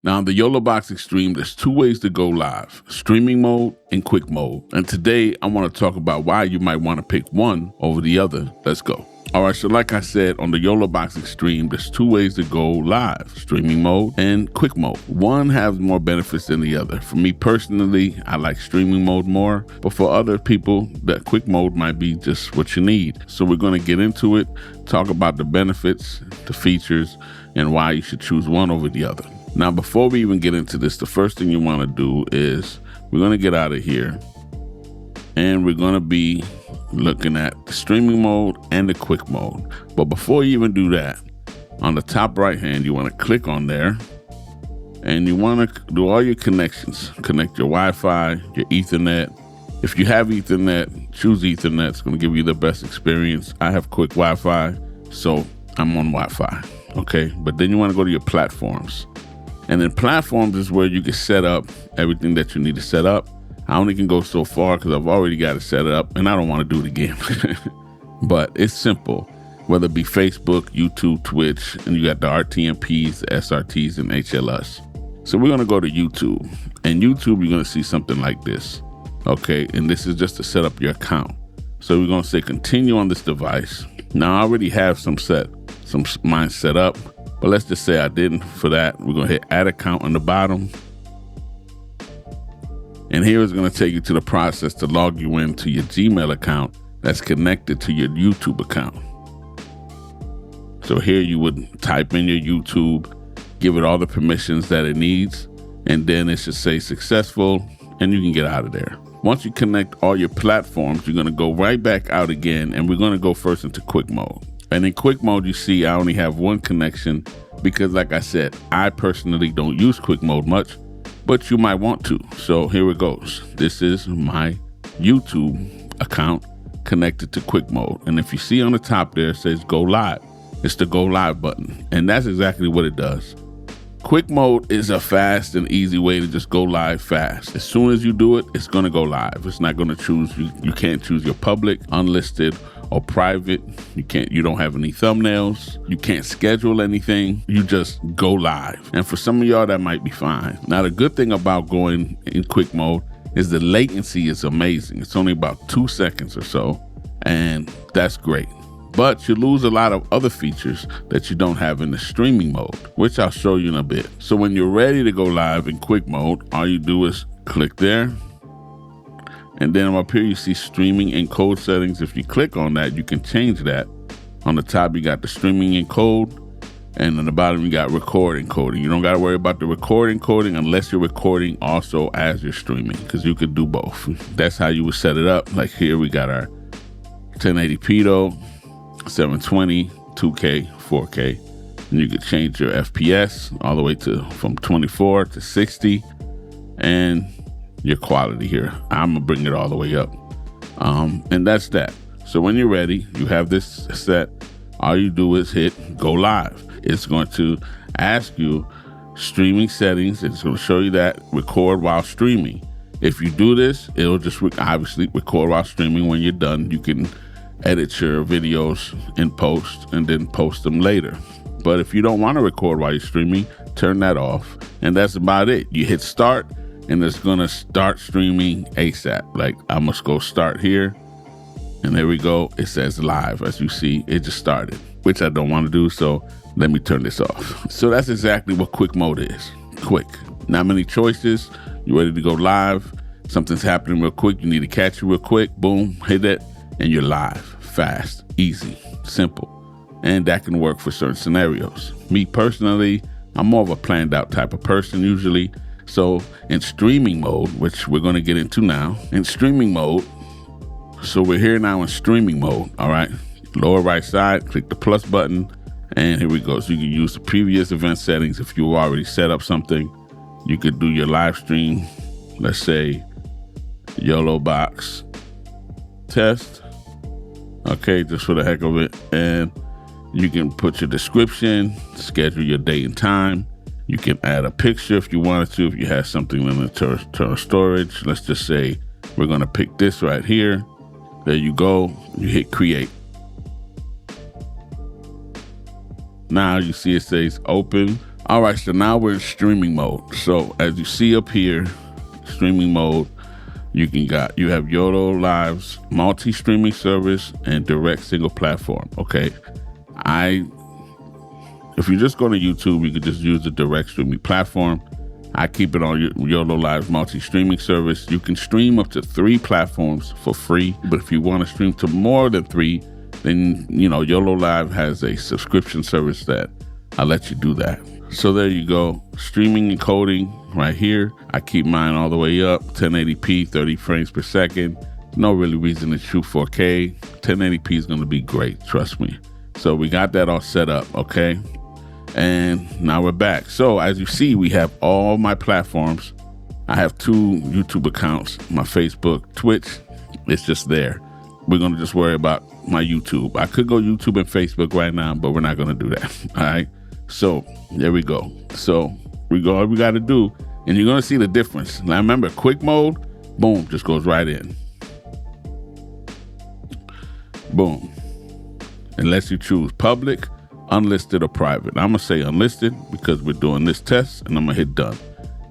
Now, on the Yolobox Extreme, there's two ways to go live, streaming mode and quick mode. And today I want to talk about why you might want to pick one over the other. Let's go. All right, so like I said, on the Yolobox Extreme, there's two ways to go live, streaming mode and quick mode. One has more benefits than the other. For me personally, I like streaming mode more, but for other people, that quick mode might be just what you need. So we're going to get into it, talk about the benefits, the features, and why you should choose one over the other. Now, before we even get into this, the first thing you want to do is we're going to get out of here and we're going to be looking at the streaming mode and the quick mode. But before you even do that, on the top right hand, you want to click on there and you want to do all your connections. Connect your Wi-Fi, your Ethernet. If you have Ethernet, choose Ethernet. It's going to give you the best experience. I have quick Wi-Fi, so I'm on Wi-Fi. Okay, but then you want to go to your platforms. And then platforms is where you can set up everything that you need to set up. I only can go so far because I've already got it set up and I don't want to do it again. But it's simple, whether it be Facebook, YouTube, Twitch, and you got the RTMPs, the SRTs, and HLS. So we're going to go to YouTube. And YouTube, you're going to see something like this. Okay, and this is just to set up your account. So we're going to say continue on this device. Now I already have some mine set up, but let's just say I didn't. For that, we're going to hit add account on the bottom. And here is going to take you to the process to log you into your Gmail account that's connected to your YouTube account. So here you would type in your YouTube, give it all the permissions that it needs, and then it should say successful, and you can get out of there. Once you connect all your platforms, you're going to go right back out again, and we're going to go first into quick mode. And in quick mode, you see I only have one connection because, like I said, I personally don't use quick mode much, but you might want to. So here it goes. This is my YouTube account connected to quick mode. And if you see on the top there, it says go live. It's the go live button. And that's exactly what it does. Quick mode is a fast and easy way to just go live fast. As soon as you do it, it's going to go live. It's not going to choose, you can't choose your public, unlisted, or private. You don't have any thumbnails. You can't schedule anything. You just go live. And for some of y'all, that might be fine. Now, the good thing about going in quick mode is the latency is amazing. It's only about 2 seconds or so, and that's great. But you lose a lot of other features that you don't have in the streaming mode, which I'll show you in a bit. So when you're ready to go live in quick mode, all you do is click there. And then up here, you see streaming encode settings. If you click on that, you can change that. On the top, you got the streaming encode. And on the bottom, you got record encoding. You don't got to worry about the record encoding unless you're recording also as you're streaming, because you could do both. That's how you would set it up. Like here, we got our 1080p though, 720, 2K, 4K. And you could change your FPS all the way from 24 to 60. And your quality here. I'm gonna bring it all the way up. And that's that. So when you're ready, you have this set. All you do is hit go live. It's going to ask you streaming settings. It's going to show you that record while streaming. If you do this, it'll just obviously record while streaming. When you're done, you can edit your videos in post and then post them later. But if you don't want to record while you're streaming, turn that off. And that's about it. You hit start and it's going to start streaming ASAP. Like I must go start here. And there we go. It says live. As you see, it just started, which I don't want to do. So let me turn this off. So that's exactly what quick mode is. Quick. Not many choices. You're ready to go live. Something's happening real quick. You need to catch it real quick. Boom, hit it, and you're live. Fast, easy, simple. And that can work for certain scenarios. Me personally, I'm more of a planned out type of person usually. So in streaming mode, which we're going to get into now, in streaming mode, so we're here now in streaming mode, all right? Lower right side, click the plus button, and here we go. So you can use the previous event settings. If you already set up something, you could do your live stream, let's say Yolobox test, okay, just for the heck of it. And you can put your description, schedule your date and time. You can add a picture if you wanted to, if you have something in the internal storage. Let's just say we're gonna pick this right here. There you go, you hit create. Now you see it says open All right, so now we're in streaming mode. So as you see up here, streaming mode, you have Yololiv's multi-streaming service and direct single platform. Okay, if you just go to YouTube, you could just use the direct streaming platform. I keep it on Yololiv's multi-streaming service. You can stream up to 3 platforms for free, but if you want to stream to more than 3, then Yololiv has a subscription service that I'll let you do that. So there you go, streaming and coding right here. I keep mine all the way up, 1080p, 30 frames per second. No really reason to shoot 4K. 1080p is going to be great, trust me. So we got that all set up, okay? And now we're back. So as you see, we have all my platforms. I have 2 YouTube accounts, my Facebook, Twitch, it's just there. We're going to just worry about my YouTube. I could go YouTube and Facebook right now, but we're not going to do that, all right? So there we go. So all we got to do, and you're going to see the difference. Now remember, quick mode, boom, just goes right in. Boom. It lets you choose public, unlisted, or private. I'm going to say unlisted because we're doing this test, and I'm going to hit done.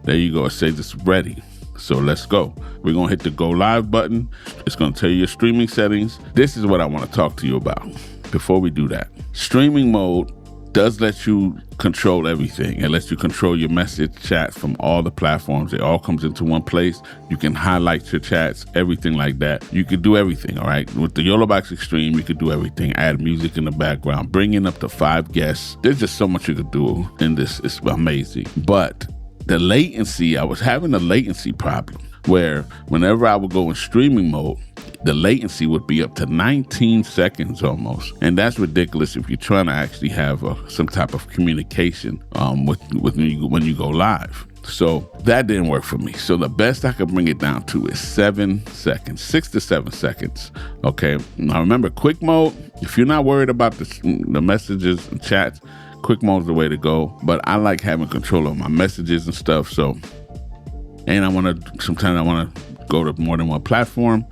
There you go. It says it's ready. So let's go. We're going to hit the go live button. It's going to tell you your streaming settings. This is what I want to talk to you about before we do that. Streaming mode does let you control everything. It lets you control your message chats from all the platforms. It all comes into one place. You can highlight your chats, everything like that. You can do everything, all right? With the Yolobox Extreme, you could do everything. Add music in the background, bring in up to 5 guests. There's just so much you could do in this. It's amazing. But the latency, I was having a latency problem where whenever I would go in streaming mode, the latency would be up to 19 seconds almost. And that's ridiculous if you're trying to actually have some type of communication with when you go live. So that didn't work for me. So the best I could bring it down to is 7 seconds, 6 to 7 seconds. Okay. Now remember, quick mode, if you're not worried about the messages and chats, quick mode is the way to go. But I like having control of my messages and stuff. So, and sometimes I want to go to more than one platform.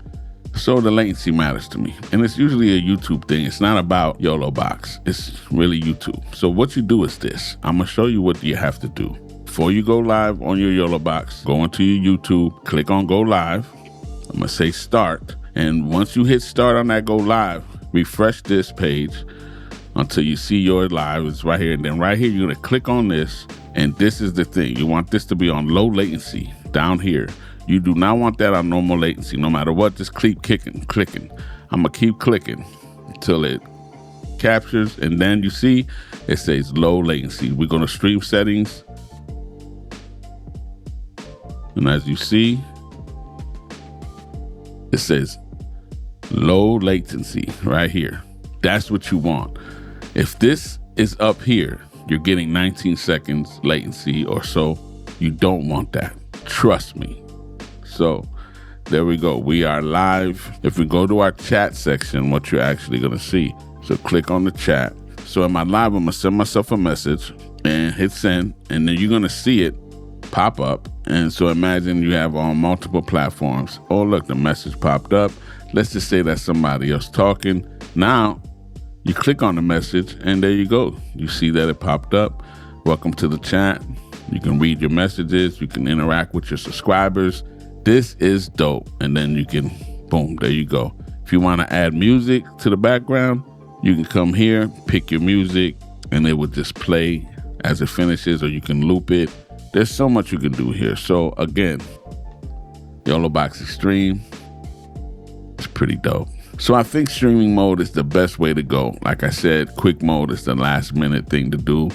So the latency matters to me. And it's usually a YouTube thing. It's not about Yolobox. It's really YouTube. So what you do is this. I'm going to show you what you have to do. Before you go live on your Yolobox, go into your YouTube, click on go live. I'm going to say start. And once you hit start on that go live, refresh this page until you see your live. It's right here. And then right here, you're going to click on this. And this is the thing. You want this to be on low latency down here. You do not want that on normal latency. No matter what, just keep clicking. I'm going to keep clicking until it captures. And then you see it says low latency. We're going to stream settings. And as you see, it says low latency right here. That's what you want. If this is up here, you're getting 19 seconds latency or so. You don't want that. Trust me. So there we go. We are live. If we go to our chat section, what you're actually going to see. So click on the chat. So in my live, I'm going to send myself a message and hit send. And then you're going to see it pop up. And so imagine you have on multiple platforms. Oh, look, the message popped up. Let's just say that's somebody else talking. Now you click on the message and there you go. You see that it popped up. Welcome to the chat. You can read your messages. You can interact with your subscribers. This is dope. And then you can, boom, there you go. If you want to add music to the background, you can come here, pick your music, and it will just play as it finishes, or you can loop it. There's so much you can do here. So again, Yolobox Extreme, it's pretty dope. So I think streaming mode is the best way to go. Like I said, quick mode is the last minute thing to do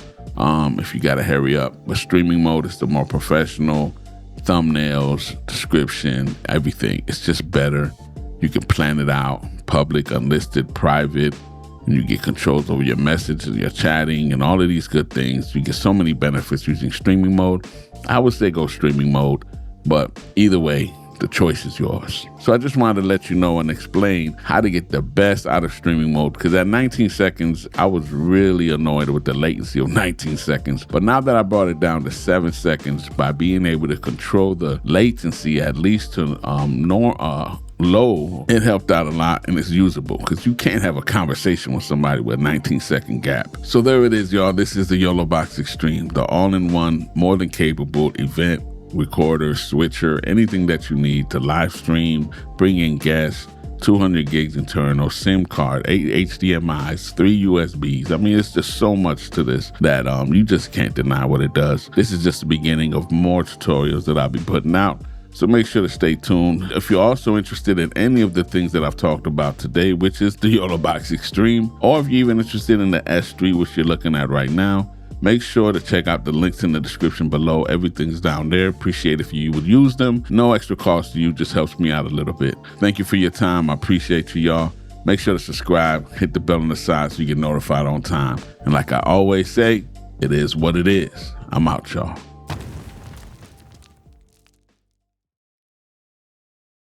if you got to hurry up. But streaming mode is the more professional. Thumbnails, description, everything. It's just better. You can plan it out, public, unlisted, private, and you get controls over your messages, your chatting, and all of these good things. You get so many benefits using streaming mode. I would say go streaming mode, but either way, the choice is yours. So I just wanted to let you know and explain how to get the best out of streaming mode, because at 19 seconds, I was really annoyed with the latency of 19 seconds. But now that I brought it down to 7 seconds by being able to control the latency at least to low, it helped out a lot, and it's usable because you can't have a conversation with somebody with a 19-second gap. So there it is, y'all. This is the Yolobox Extreme, the all-in-one, more than capable event recorder, switcher, anything that you need to live stream, bring in guests, 200 gigs internal, SIM card, 8 HDMIs, 3 USBs. I mean, it's just so much to this that you just can't deny what it does. This is just the beginning of more tutorials that I'll be putting out. So make sure to stay tuned. If you're also interested in any of the things that I've talked about today, which is the Yolobox Extreme, or if you're even interested in the S3, which you're looking at right now, make sure to check out the links in the description below. Everything's down there. Appreciate if you would use them. No extra cost to you, just helps me out a little bit. Thank you for your time. I appreciate you, y'all. Make sure to subscribe, hit the bell on the side so you get notified on time. And like I always say, it is what it is. I'm out, y'all.